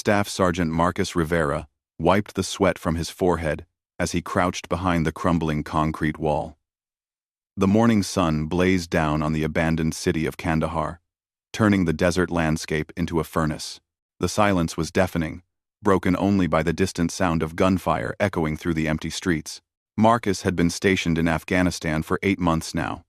Staff Sergeant Marcus Rivera wiped the sweat from his forehead as he crouched behind the crumbling concrete wall. The morning sun blazed down on the abandoned city of Kandahar, turning the desert landscape into a furnace. The silence was deafening, broken only by the distant sound of gunfire echoing through the empty streets. Marcus had been stationed in Afghanistan for 8 months now.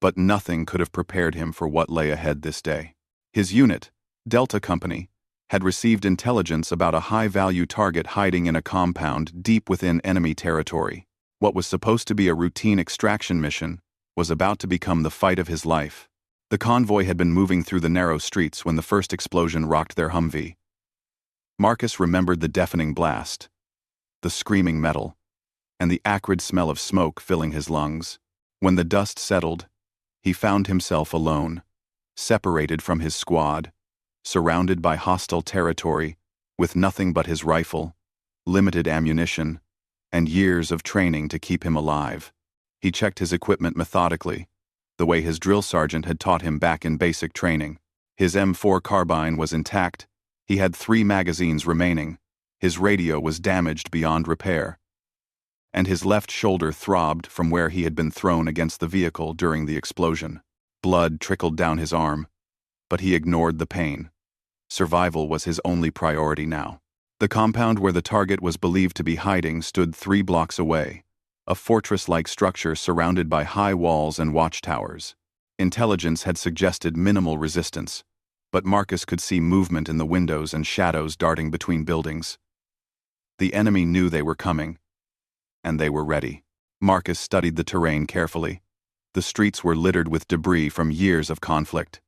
But nothing could have prepared him for what lay ahead this day. His unit, Delta Company, had received intelligence about a high-value target hiding in a compound deep within enemy territory. What was supposed to be a routine extraction mission was about to become the fight of his life. The convoy had been moving through the narrow streets when the first explosion rocked their Humvee. Marcus remembered the deafening blast, the screaming metal, and the acrid smell of smoke filling his lungs. When the dust settled, he found himself alone, separated from his squad, surrounded by hostile territory, with nothing but his rifle, limited ammunition, and years of training to keep him alive. He checked his equipment methodically, the way his drill sergeant had taught him back in basic training. His M4 carbine was intact. He had 3 magazines remaining. His radio was damaged beyond repair. And his left shoulder throbbed from where he had been thrown against the vehicle during the explosion. Blood trickled down his arm, but he ignored the pain. Survival was his only priority now. The compound where the target was believed to be hiding stood 3 blocks away, a fortress-like structure surrounded by high walls and watchtowers. Intelligence had suggested minimal resistance, but Marcus could see movement in the windows and shadows darting between buildings. The enemy knew they were coming, and they were ready. Marcus studied the terrain carefully. The streets were littered with debris from years of conflict.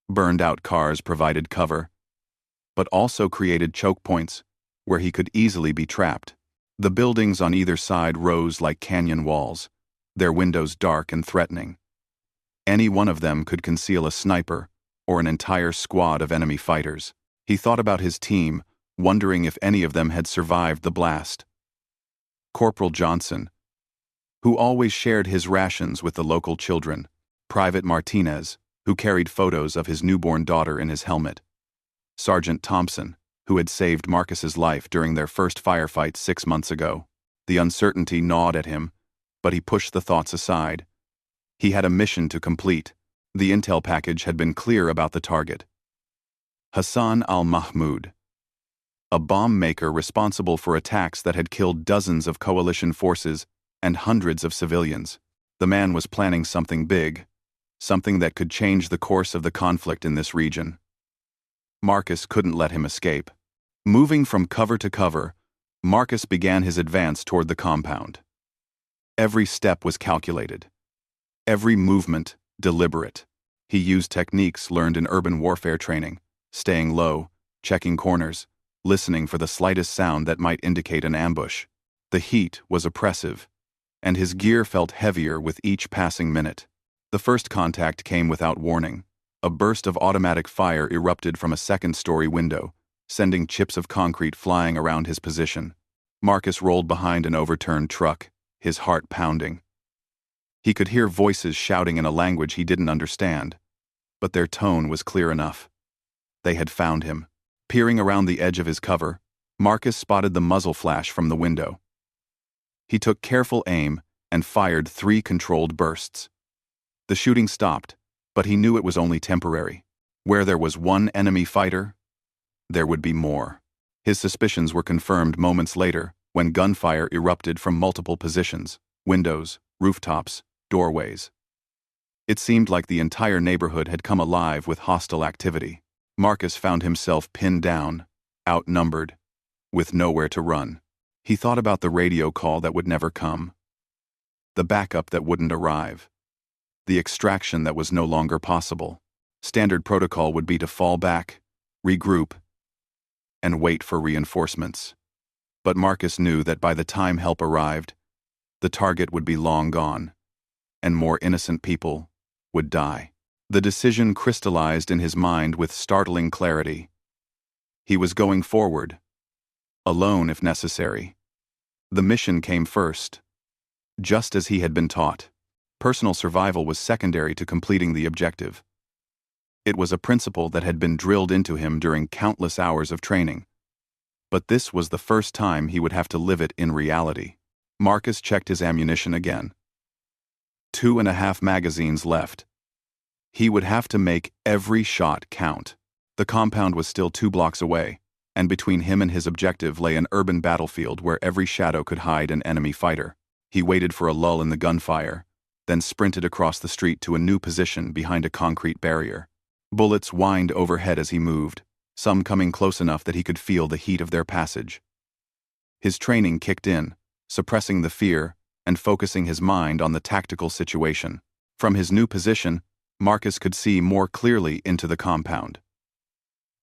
Burned-out cars provided cover, but also created choke points where he could easily be trapped. The buildings on either side rose like canyon walls, their windows dark and threatening. Any one of them could conceal a sniper or an entire squad of enemy fighters. He thought about his team, wondering if any of them had survived the blast. Corporal Johnson, who always shared his rations with the local children. Private Martinez, who carried photos of his newborn daughter in his helmet. Sergeant Thompson, who had saved Marcus's life during their first firefight 6 months ago. The uncertainty gnawed at him, but he pushed the thoughts aside. He had a mission to complete. The intel package had been clear about the target. Hassan al-Mahmoud, a bomb maker responsible for attacks that had killed dozens of coalition forces and hundreds of civilians. The man was planning something big, something that could change the course of the conflict in this region. Marcus couldn't let him escape. Moving from cover to cover, Marcus began his advance toward the compound. Every step was calculated. Every movement deliberate. He used techniques learned in urban warfare training, staying low, checking corners, listening for the slightest sound that might indicate an ambush. The heat was oppressive, and his gear felt heavier with each passing minute. The first contact came without warning. A burst of automatic fire erupted from a second-story window, sending chips of concrete flying around his position. Marcus rolled behind an overturned truck, his heart pounding. He could hear voices shouting in a language he didn't understand, but their tone was clear enough. They had found him. Peering around the edge of his cover, Marcus spotted the muzzle flash from the window. He took careful aim and fired 3 controlled bursts. The shooting stopped, but he knew it was only temporary. Where there was one enemy fighter, there would be more. His suspicions were confirmed moments later when gunfire erupted from multiple positions: windows, rooftops, doorways. It seemed like the entire neighborhood had come alive with hostile activity. Marcus found himself pinned down, outnumbered, with nowhere to run. He thought about the radio call that would never come, the backup that wouldn't arrive, the extraction that was no longer possible. Standard protocol would be to fall back, regroup, and wait for reinforcements. But Marcus knew that by the time help arrived, the target would be long gone, and more innocent people would die. The decision crystallized in his mind with startling clarity. He was going forward, alone if necessary. The mission came first, just as he had been taught. Personal survival was secondary to completing the objective. It was a principle that had been drilled into him during countless hours of training. But this was the first time he would have to live it in reality. Marcus checked his ammunition again. 2.5 magazines left. He would have to make every shot count. The compound was still 2 blocks away, and between him and his objective lay an urban battlefield where every shadow could hide an enemy fighter. He waited for a lull in the gunfire, then sprinted across the street to a new position behind a concrete barrier. Bullets whined overhead as he moved, some coming close enough that he could feel the heat of their passage. His training kicked in, suppressing the fear and focusing his mind on the tactical situation. From his new position, Marcus could see more clearly into the compound.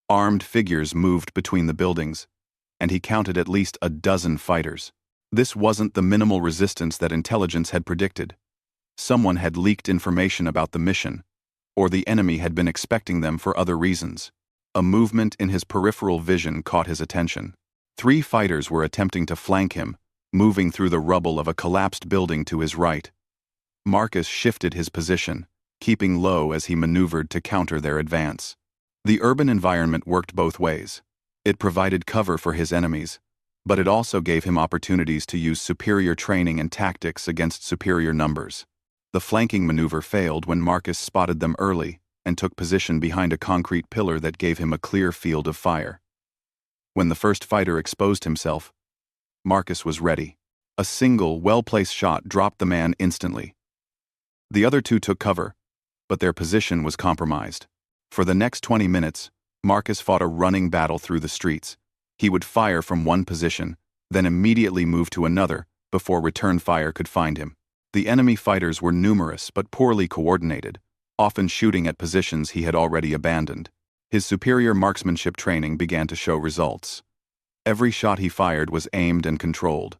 Armed figures moved between the buildings, and he counted at least a dozen fighters. This wasn't the minimal resistance that intelligence had predicted. Someone had leaked information about the mission, or the enemy had been expecting them for other reasons. A movement in his peripheral vision caught his attention. 3 fighters were attempting to flank him, moving through the rubble of a collapsed building to his right. Marcus shifted his position, keeping low as he maneuvered to counter their advance. The urban environment worked both ways. It provided cover for his enemies, but it also gave him opportunities to use superior training and tactics against superior numbers. The flanking maneuver failed when Marcus spotted them early and took position behind a concrete pillar that gave him a clear field of fire. When the first fighter exposed himself, Marcus was ready. A single, well-placed shot dropped the man instantly. The other 2 took cover, but their position was compromised. For the next 20 minutes, Marcus fought a running battle through the streets. He would fire from one position, then immediately move to another before return fire could find him. The enemy fighters were numerous but poorly coordinated, often shooting at positions he had already abandoned. His superior marksmanship training began to show results. Every shot he fired was aimed and controlled,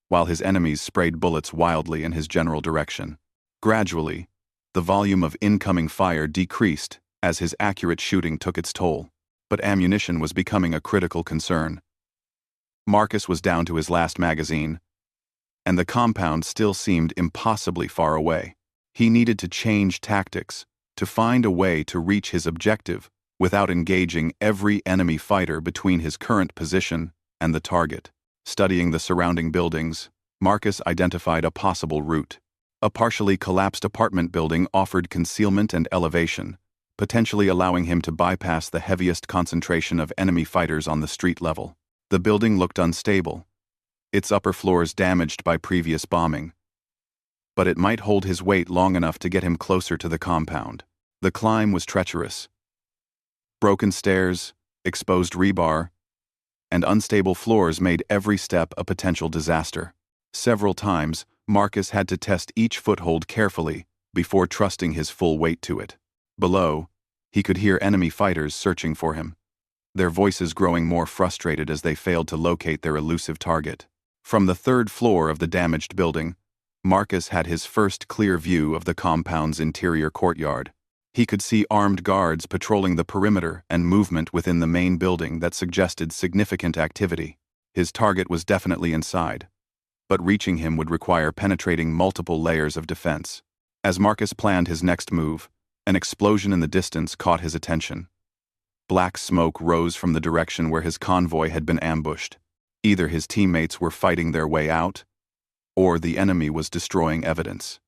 while his enemies sprayed bullets wildly in his general direction. Gradually, the volume of incoming fire decreased as his accurate shooting took its toll, but ammunition was becoming a critical concern. Marcus was down to his last magazine, and the compound still seemed impossibly far away. He needed to change tactics, to find a way to reach his objective without engaging every enemy fighter between his current position and the target. Studying the surrounding buildings, Marcus identified a possible route. A partially collapsed apartment building offered concealment and elevation, potentially allowing him to bypass the heaviest concentration of enemy fighters on the street level. The building looked unstable, its upper floors damaged by previous bombing, but it might hold his weight long enough to get him closer to the compound. The climb was treacherous. Broken stairs, exposed rebar, and unstable floors made every step a potential disaster. Several times, Marcus had to test each foothold carefully before trusting his full weight to it. Below, he could hear enemy fighters searching for him, their voices growing more frustrated as they failed to locate their elusive target. From the 3rd floor of the damaged building, Marcus had his first clear view of the compound's interior courtyard. He could see armed guards patrolling the perimeter and movement within the main building that suggested significant activity. His target was definitely inside, but reaching him would require penetrating multiple layers of defense. As Marcus planned his next move, an explosion in the distance caught his attention. Black smoke rose from the direction where his convoy had been ambushed. Either his teammates were fighting their way out, or the enemy was destroying evidence.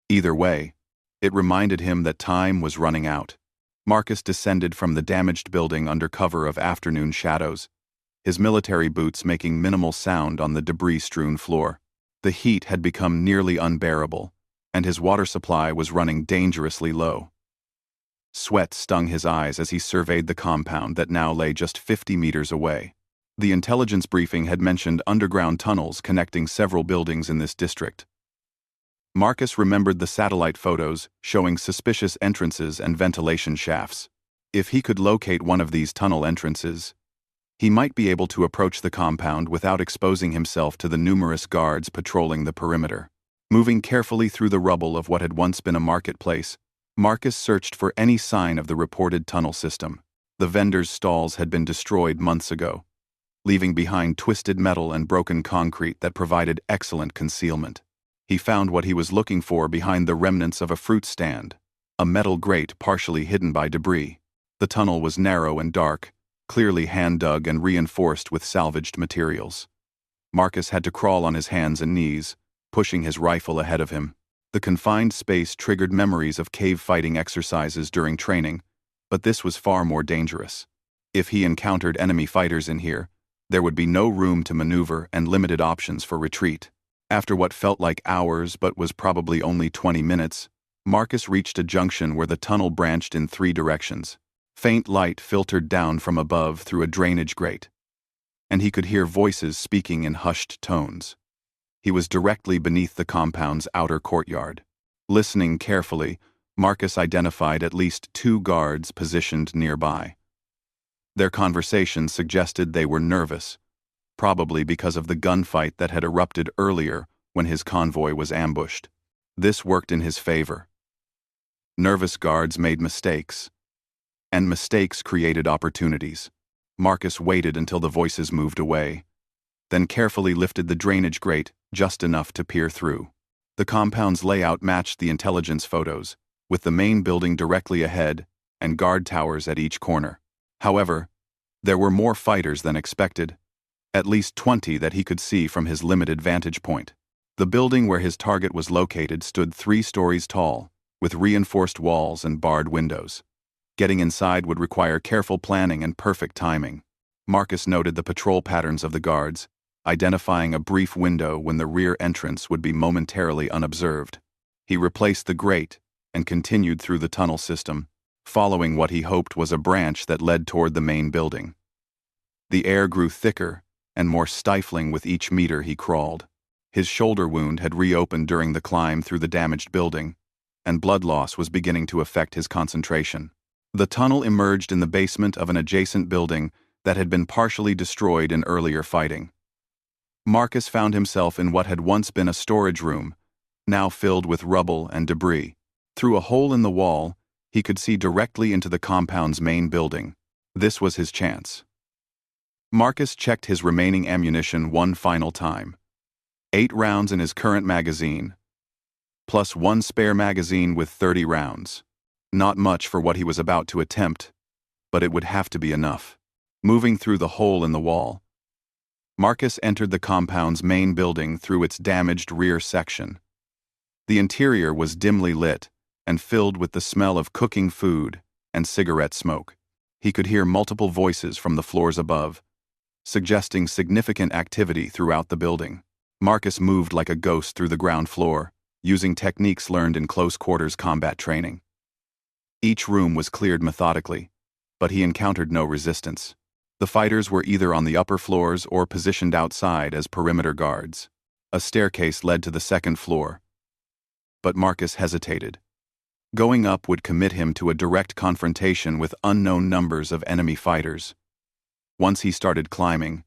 Either way, it reminded him that time was running out. Marcus descended from the damaged building under cover of afternoon shadows, his military boots making minimal sound on the debris-strewn floor. The heat had become nearly unbearable, and his water supply was running dangerously low. Sweat stung his eyes as he surveyed the compound that now lay just 50 meters away. The intelligence briefing had mentioned underground tunnels connecting several buildings in this district. Marcus remembered the satellite photos showing suspicious entrances and ventilation shafts. If he could locate one of these tunnel entrances, he might be able to approach the compound without exposing himself to the numerous guards patrolling the perimeter. Moving carefully through the rubble of what had once been a marketplace, Marcus searched for any sign of the reported tunnel system. The vendors' stalls had been destroyed months ago, leaving behind twisted metal and broken concrete that provided excellent concealment. He found what he was looking for behind the remnants of a fruit stand, a metal grate partially hidden by debris. The tunnel was narrow and dark, clearly hand-dug and reinforced with salvaged materials. Marcus had to crawl on his hands and knees, pushing his rifle ahead of him. The confined space triggered memories of cave fighting exercises during training, but this was far more dangerous. If he encountered enemy fighters in here, there would be no room to maneuver and limited options for retreat. After what felt like hours but was probably only 20 minutes, Marcus reached a junction where the tunnel branched in 3 directions. Faint light filtered down from above through a drainage grate, and he could hear voices speaking in hushed tones. He was directly beneath the compound's outer courtyard. Listening carefully, Marcus identified at least 2 guards positioned nearby. Their conversation suggested they were nervous, probably because of the gunfight that had erupted earlier when his convoy was ambushed. This worked in his favor. Nervous guards made mistakes, and mistakes created opportunities. Marcus waited until the voices moved away, then carefully lifted the drainage grate just enough to peer through. The compound's layout matched the intelligence photos, with the main building directly ahead and guard towers at each corner. However, there were more fighters than expected, at least 20 that he could see from his limited vantage point. The building where his target was located stood 3 stories tall, with reinforced walls and barred windows. Getting inside would require careful planning and perfect timing. Marcus noted the patrol patterns of the guards, identifying a brief window when the rear entrance would be momentarily unobserved. He replaced the grate and continued through the tunnel system, following what he hoped was a branch that led toward the main building. The air grew thicker and more stifling with each meter he crawled. His shoulder wound had reopened during the climb through the damaged building, and blood loss was beginning to affect his concentration. The tunnel emerged in the basement of an adjacent building that had been partially destroyed in earlier fighting. Marcus found himself in what had once been a storage room, now filled with rubble and debris. Through a hole in the wall, he could see directly into the compound's main building. This was his chance. Marcus checked his remaining ammunition one final time. 8 rounds in his current magazine, plus 1 spare magazine with 30 rounds. Not much for what he was about to attempt, but it would have to be enough. Moving through the hole in the wall, Marcus entered the compound's main building through its damaged rear section. The interior was dimly lit and filled with the smell of cooking food and cigarette smoke. He could hear multiple voices from the floors above, suggesting significant activity throughout the building. Marcus moved like a ghost through the ground floor, using techniques learned in close-quarters combat training. Each room was cleared methodically, but he encountered no resistance. The fighters were either on the upper floors or positioned outside as perimeter guards. A staircase led to the 2nd floor, but Marcus hesitated. Going up would commit him to a direct confrontation with unknown numbers of enemy fighters. Once he started climbing,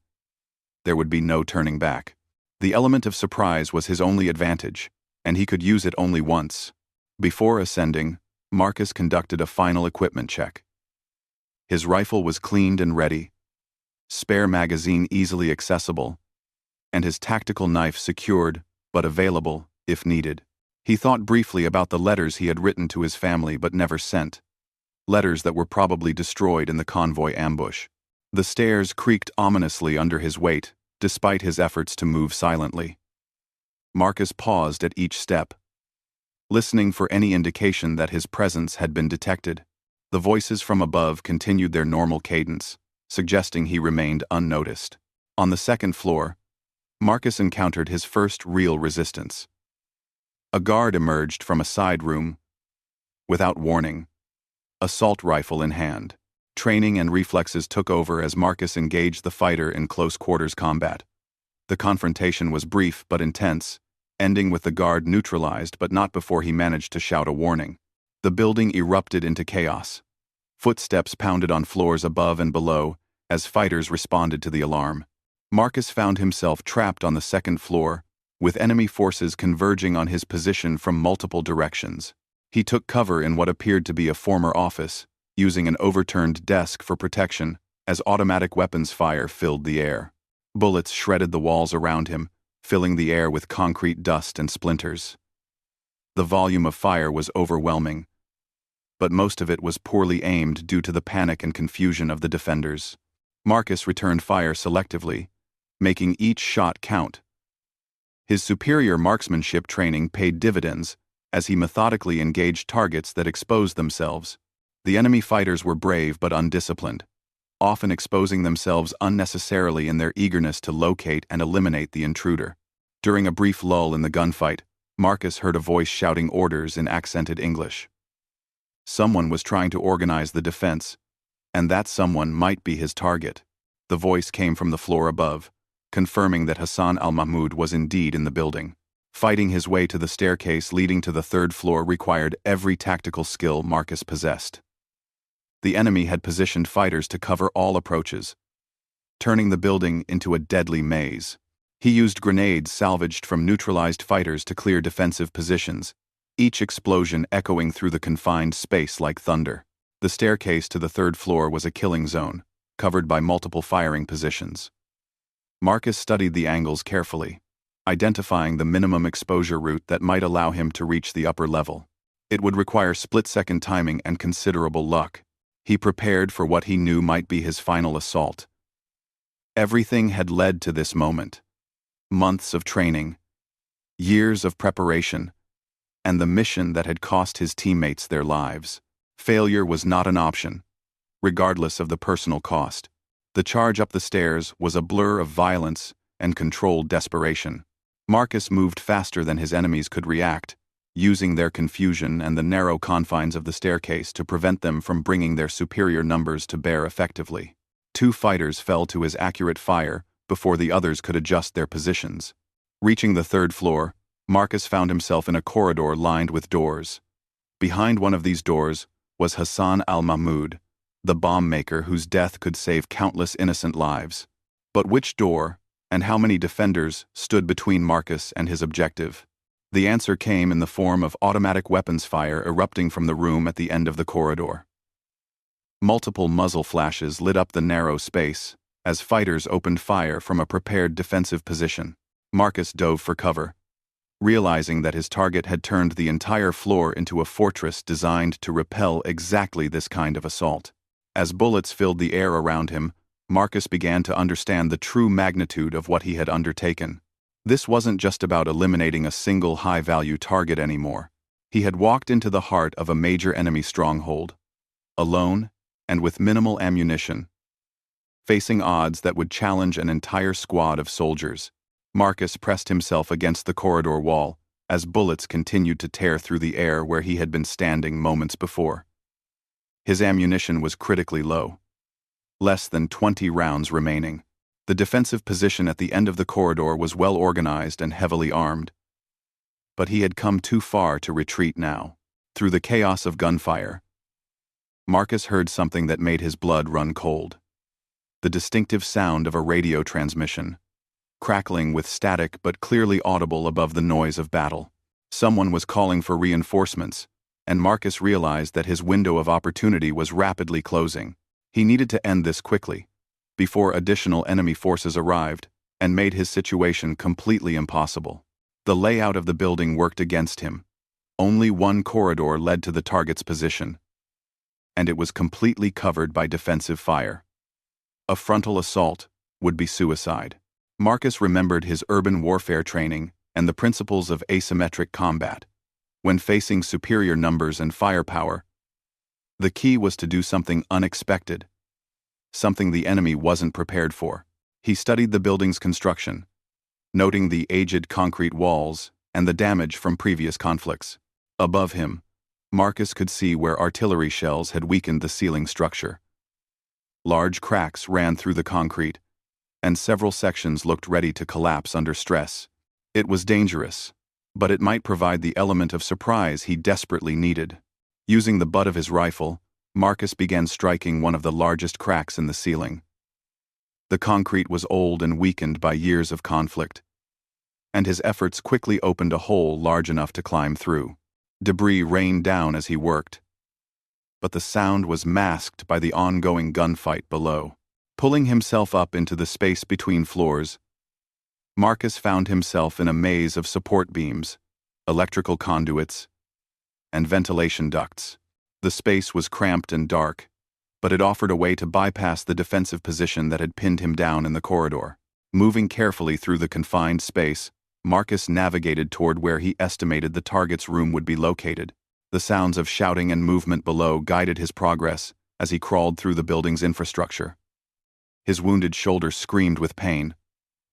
there would be no turning back. The element of surprise was his only advantage, and he could use it only once. Before ascending, Marcus conducted a final equipment check. His rifle was cleaned and ready, spare magazine easily accessible, and his tactical knife secured but available if needed. He thought briefly about the letters he had written to his family but never sent, letters that were probably destroyed in the convoy ambush. The stairs creaked ominously under his weight, despite his efforts to move silently. Marcus paused at each step, listening for any indication that his presence had been detected. The voices from above continued their normal cadence, suggesting he remained unnoticed. On the 2nd floor, Marcus encountered his first real resistance. A guard emerged from a side room, without warning, assault rifle in hand. Training and reflexes took over as Marcus engaged the fighter in close-quarters combat. The confrontation was brief but intense, ending with the guard neutralized but not before he managed to shout a warning. The building erupted into chaos. Footsteps pounded on floors above and below as fighters responded to the alarm. Marcus found himself trapped on the 2nd floor, with enemy forces converging on his position from multiple directions. He took cover in what appeared to be a former office, using an overturned desk for protection as automatic weapons fire filled the air. Bullets shredded the walls around him, filling the air with concrete dust and splinters. The volume of fire was overwhelming, but most of it was poorly aimed due to the panic and confusion of the defenders. Marcus returned fire selectively, making each shot count. His superior marksmanship training paid dividends as he methodically engaged targets that exposed themselves. The enemy fighters were brave but undisciplined, often exposing themselves unnecessarily in their eagerness to locate and eliminate the intruder. During a brief lull in the gunfight, Marcus heard a voice shouting orders in accented English. Someone was trying to organize the defense, and that someone might be his target. The voice came from the floor above, confirming that Hassan al-Mahmoud was indeed in the building. Fighting his way to the staircase leading to the third floor required every tactical skill Marcus possessed. The enemy had positioned fighters to cover all approaches, turning the building into a deadly maze. He used grenades salvaged from neutralized fighters to clear defensive positions, each explosion echoing through the confined space like thunder. The staircase to the third floor was a killing zone, covered by multiple firing positions. Marcus studied the angles carefully, identifying the minimum exposure route that might allow him to reach the upper level. It would require split-second timing and considerable luck. He prepared for what he knew might be his final assault. Everything had led to this moment. Months of training, years of preparation, and the mission that had cost his teammates their lives. Failure was not an option, regardless of the personal cost. The charge up the stairs was a blur of violence and controlled desperation. Marcus moved faster than his enemies could react, using their confusion and the narrow confines of the staircase to prevent them from bringing their superior numbers to bear effectively. 2 fighters fell to his accurate fire before the others could adjust their positions. Reaching the third floor, Marcus found himself in a corridor lined with doors. Behind one of these doors was Hassan al-Mahmoud, the bomb maker whose death could save countless innocent lives. But which door, and how many defenders, stood between Marcus and his objective? The answer came in the form of automatic weapons fire erupting from the room at the end of the corridor. Multiple muzzle flashes lit up the narrow space as fighters opened fire from a prepared defensive position. Marcus dove for cover, realizing that his target had turned the entire floor into a fortress designed to repel exactly this kind of assault. As bullets filled the air around him, Marcus began to understand the true magnitude of what he had undertaken. This wasn't just about eliminating a single high-value target anymore. He had walked into the heart of a major enemy stronghold, alone and with minimal ammunition, facing odds that would challenge an entire squad of soldiers. Marcus pressed himself against the corridor wall as bullets continued to tear through the air where he had been standing moments before. His ammunition was critically low. Less than 20 rounds remaining. The defensive position at the end of the corridor was well organized and heavily armed. But he had come too far to retreat now. Through the chaos of gunfire, Marcus heard something that made his blood run cold. The distinctive sound of a radio transmission, crackling with static but clearly audible above the noise of battle. Someone was calling for reinforcements, and Marcus realized that his window of opportunity was rapidly closing. He needed to end this quickly, before additional enemy forces arrived and made his situation completely impossible. The layout of the building worked against him. Only one corridor led to the target's position, and it was completely covered by defensive fire. A frontal assault would be suicide. Marcus remembered his urban warfare training and the principles of asymmetric combat. When facing superior numbers and firepower, the key was to do something unexpected, something the enemy wasn't prepared for. He studied the building's construction, noting the aged concrete walls and the damage from previous conflicts. Above him, Marcus could see where artillery shells had weakened the ceiling structure. Large cracks ran through the concrete, and several sections looked ready to collapse under stress. It was dangerous, but it might provide the element of surprise he desperately needed. Using the butt of his rifle, Marcus began striking one of the largest cracks in the ceiling. The concrete was old and weakened by years of conflict, and his efforts quickly opened a hole large enough to climb through. Debris rained down as he worked, but the sound was masked by the ongoing gunfight below. Pulling himself up into the space between floors, Marcus found himself in a maze of support beams, electrical conduits, and ventilation ducts. The space was cramped and dark, but it offered a way to bypass the defensive position that had pinned him down in the corridor. Moving carefully through the confined space, Marcus navigated toward where he estimated the target's room would be located. The sounds of shouting and movement below guided his progress as he crawled through the building's infrastructure. His wounded shoulder screamed with pain,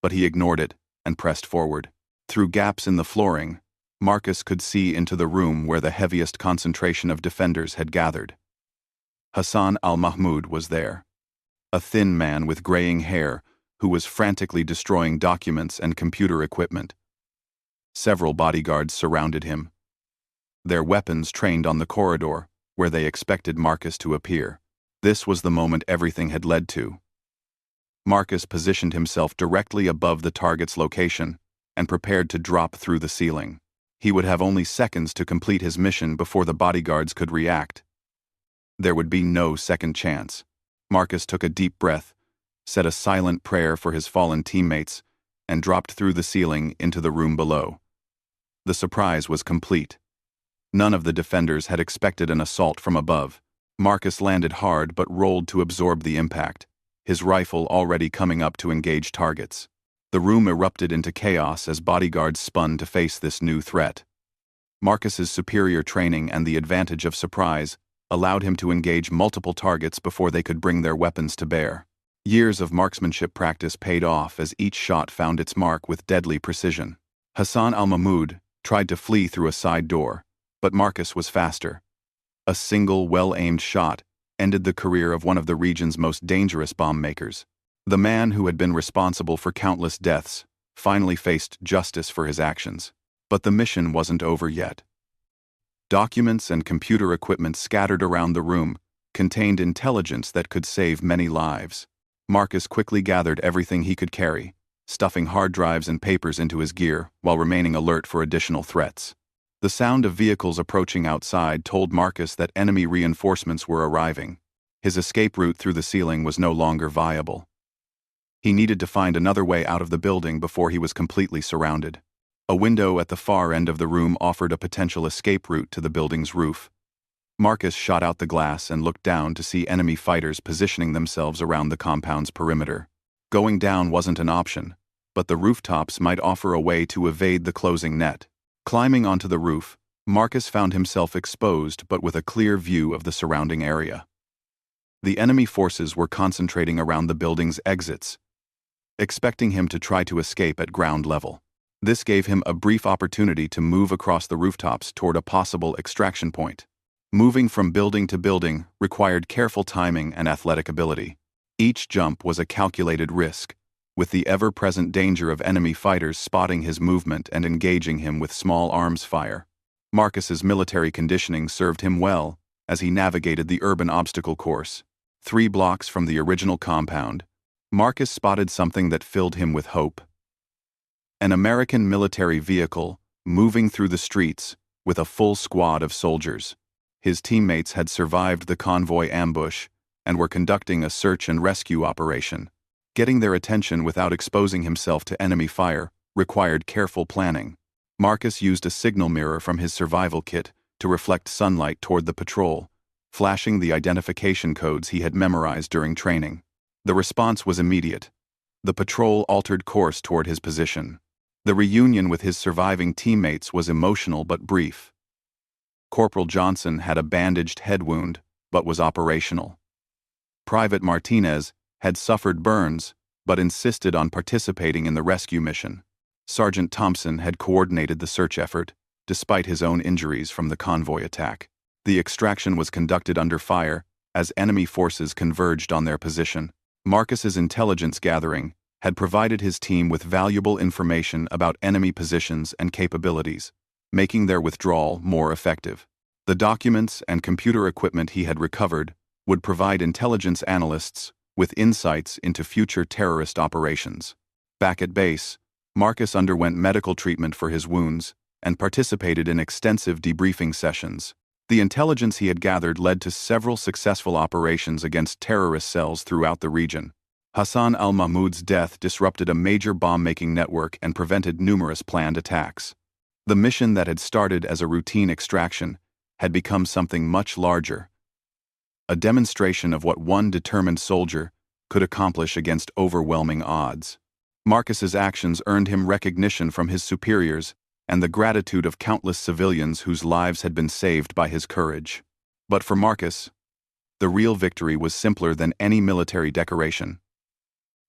but he ignored it and pressed forward. Through gaps in the flooring, Marcus could see into the room where the heaviest concentration of defenders had gathered. Hassan al-Mahmoud was there, a thin man with graying hair who was frantically destroying documents and computer equipment. Several bodyguards surrounded him, their weapons trained on the corridor where they expected Marcus to appear. This was the moment everything had led to. Marcus positioned himself directly above the target's location and prepared to drop through the ceiling. He would have only seconds to complete his mission before the bodyguards could react. There would be no second chance. Marcus took a deep breath, said a silent prayer for his fallen teammates, and dropped through the ceiling into the room below. The surprise was complete. None of the defenders had expected an assault from above. Marcus landed hard but rolled to absorb the impact, his rifle already coming up to engage targets. The room erupted into chaos as bodyguards spun to face this new threat. Marcus's superior training and the advantage of surprise allowed him to engage multiple targets before they could bring their weapons to bear. Years of marksmanship practice paid off as each shot found its mark with deadly precision. Hassan al-Mahmoud tried to flee through a side door, but Marcus was faster. A single well-aimed shot ended the career of one of the region's most dangerous bomb makers. The man who had been responsible for countless deaths finally faced justice for his actions. But the mission wasn't over yet. Documents and computer equipment scattered around the room contained intelligence that could save many lives. Marcus quickly gathered everything he could carry, stuffing hard drives and papers into his gear while remaining alert for additional threats. The sound of vehicles approaching outside told Marcus that enemy reinforcements were arriving. His escape route through the ceiling was no longer viable. He needed to find another way out of the building before he was completely surrounded. A window at the far end of the room offered a potential escape route to the building's roof. Marcus shot out the glass and looked down to see enemy fighters positioning themselves around the compound's perimeter. Going down wasn't an option, but the rooftops might offer a way to evade the closing net. Climbing onto the roof, Marcus found himself exposed but with a clear view of the surrounding area. The enemy forces were concentrating around the building's exits, expecting him to try to escape at ground level. This gave him a brief opportunity to move across the rooftops toward a possible extraction point. Moving from building to building required careful timing and athletic ability. Each jump was a calculated risk, with the ever-present danger of enemy fighters spotting his movement and engaging him with small arms fire. Marcus's military conditioning served him well as he navigated the urban obstacle course. 3 blocks from the original compound, Marcus spotted something that filled him with hope. An American military vehicle moving through the streets with a full squad of soldiers. His teammates had survived the convoy ambush and were conducting a search and rescue operation. Getting their attention without exposing himself to enemy fire required careful planning. Marcus used a signal mirror from his survival kit to reflect sunlight toward the patrol, flashing the identification codes he had memorized during training. The response was immediate. The patrol altered course toward his position. The reunion with his surviving teammates was emotional but brief. Corporal Johnson had a bandaged head wound, but was operational. Private Martinez had suffered burns, but insisted on participating in the rescue mission. Sergeant Thompson had coordinated the search effort, despite his own injuries from the convoy attack. The extraction was conducted under fire as enemy forces converged on their position. Marcus's intelligence gathering had provided his team with valuable information about enemy positions and capabilities, making their withdrawal more effective. The documents and computer equipment he had recovered would provide intelligence analysts with insights into future terrorist operations. Back at base, Marcus underwent medical treatment for his wounds and participated in extensive debriefing sessions. The intelligence he had gathered led to several successful operations against terrorist cells throughout the region. Hassan al-Mahmoud's death disrupted a major bomb-making network and prevented numerous planned attacks. The mission that had started as a routine extraction had become something much larger, a demonstration of what one determined soldier could accomplish against overwhelming odds. Marcus's actions earned him recognition from his superiors and the gratitude of countless civilians whose lives had been saved by his courage. But for Marcus, the real victory was simpler than any military decoration.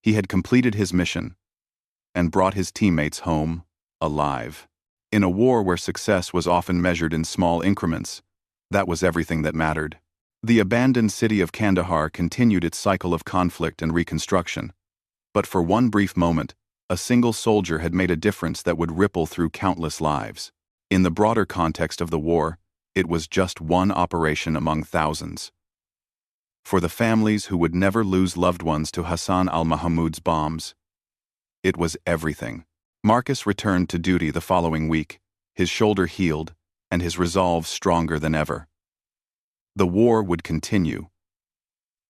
He had completed his mission and brought his teammates home alive. In a war where success was often measured in small increments, that was everything that mattered. The abandoned city of Kandahar continued its cycle of conflict and reconstruction. But for one brief moment, a single soldier had made a difference that would ripple through countless lives. In the broader context of the war, it was just one operation among thousands. For the families who would never lose loved ones to Hassan al-Mahmoud's bombs, it was everything. Marcus returned to duty the following week, his shoulder healed, and his resolve stronger than ever. The war would continue,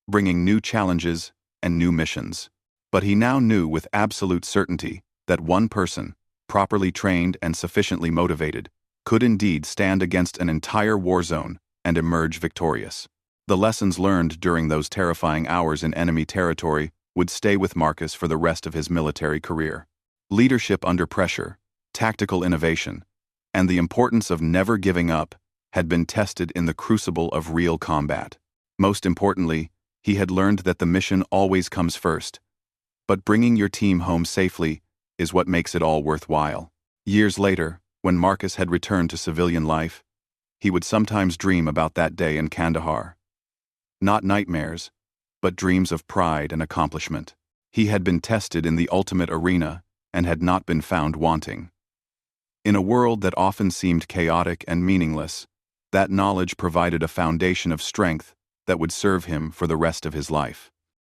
bringing new challenges and new missions. But he now knew with absolute certainty that one person, properly trained and sufficiently motivated, could indeed stand against an entire war zone and emerge victorious. The lessons learned during those terrifying hours in enemy territory would stay with Marcus for the rest of his military career. Leadership under pressure, tactical innovation, and the importance of never giving up had been tested in the crucible of real combat. Most importantly, he had learned that the mission always comes first, but bringing your team home safely is what makes it all worthwhile. Years later, when Marcus had returned to civilian life, he would sometimes dream about that day in Kandahar. Not nightmares, but dreams of pride and accomplishment. He had been tested in the ultimate arena and had not been found wanting. In a world that often seemed chaotic and meaningless, that knowledge provided a foundation of strength that would serve him for the rest of his life.